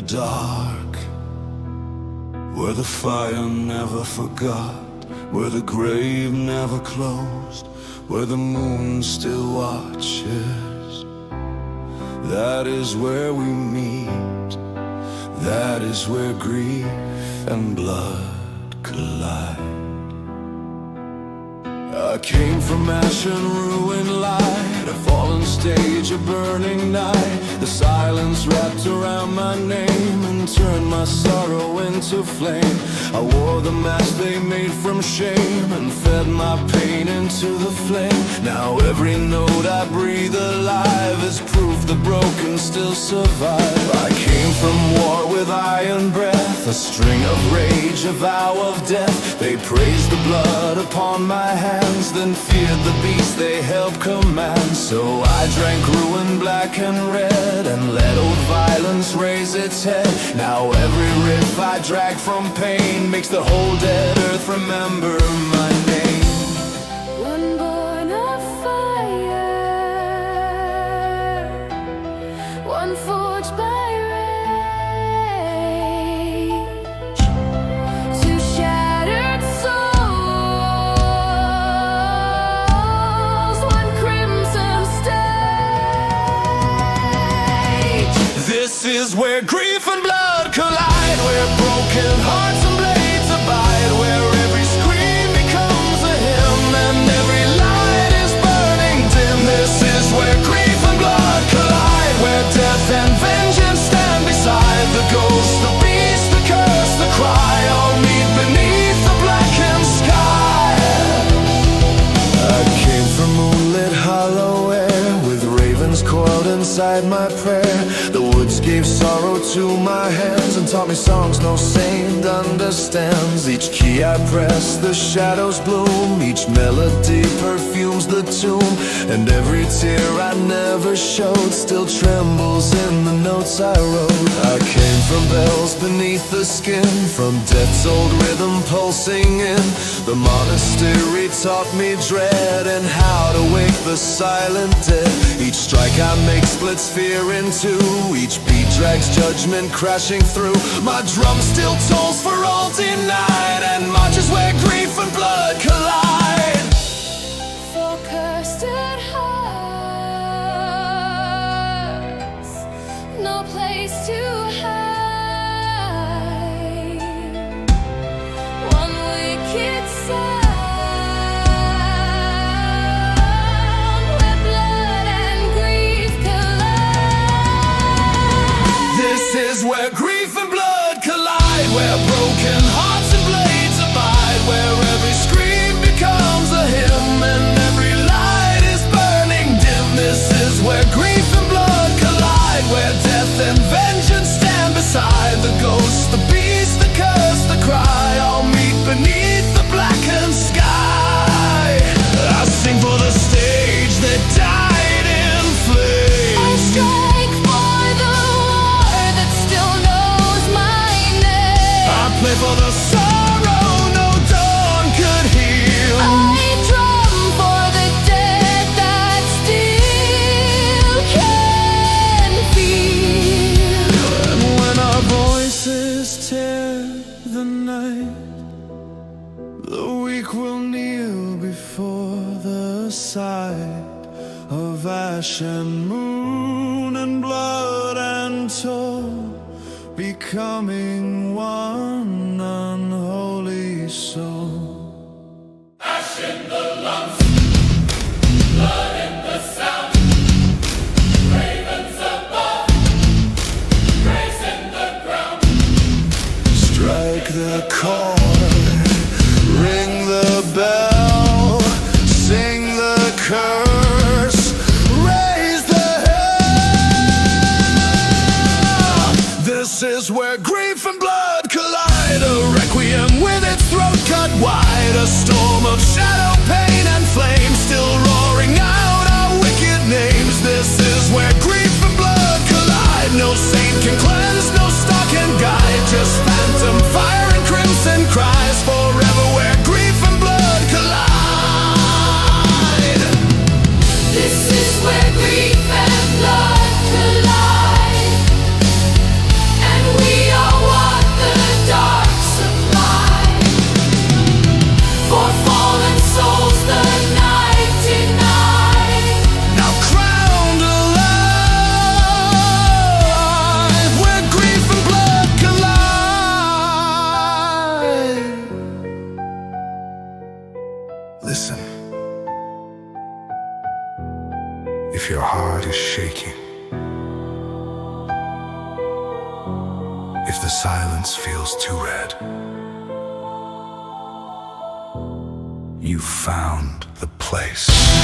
the dark, where the fire never forgot, where the grave never closed, where the moon still watches. That is where we meet, that is where grief and blood collide. I came from ash and ruin light, a fallen stage, a burning night. The silence wrapped around my name and turned my sorrow into flame. I wore the mask they made from shame and fed my pain into the flame. Now every note I breathe alive is proof the broken still survive. I came from war with iron breath, a string of rage, a vow of death. They praised the blood upon my hands, then feared the beast they helped command. So I drank ruin black and red and let old violence raise its head. Now every riff I drag from pain makes the whole dead earth remember my name. One born of fire, one forged by rage, two shattered souls, one crimson stage. This is where grief and blood collide, where broken hearts and blades abide, where every scream becomes a hymn and every light is burning dim. This is where grief and blood collide, where death and vengeance stand beside. The ghost, the beast, the curse, the cry, all meet beneath the blackened sky. I came from moonlit hollow air, with ravens coiled inside my prayer. The woods gave sorrow to my hands and taught me songs no saint understands. Each key I press, the shadows bloom, each melody perfumes the tomb. And every tear I never showed still trembles in the notes I wrote. I came from bells beneath the skin, from death's old rhythm pulsing in. The monastery taught me dread and how to wake the silent dead. Each strike I make splits fear in two, each beat drags judgment crashing through. My drum still tolls for all denied and marches where grief and blood collide. For cursed hearts, no place to hide. One wicked sound, where blood and grief collide. This is where grief and blood collide, where broken hearts and blades abide, where every scream becomes a hymn and every light is burning dim. This is where grief and blood collide, where death and vengeance stand beside. The ghost, the beast, the curse, the cry, all meet beneath the blackened sky. I sing for the stage that died in I flames. strike for the war that still knows my name. I play for the sorrow no dawn could heal. I drum for the dead that still can feel. And when our voices tear the night, the weak will kneel before the sight of ash and moon and blood and toll, becoming one unholy soul. Ash in the lungs, blood in the sound, ravens above, grace in the ground. Strike the chord, ring the bell, sing the curse, raise the hell. This is where grief and blood collide, a requiem with its throat cut wide, a storm of shadow, pain and flame, still roaring out our wicked names. This is where grief and blood collide, no saint can cleanse, no star can guide, just phantom fire and crimson cries, forever where grief and blood collide. This is where grief and blood collide, and If your heart is shaking, if the silence feels too red, you found the place.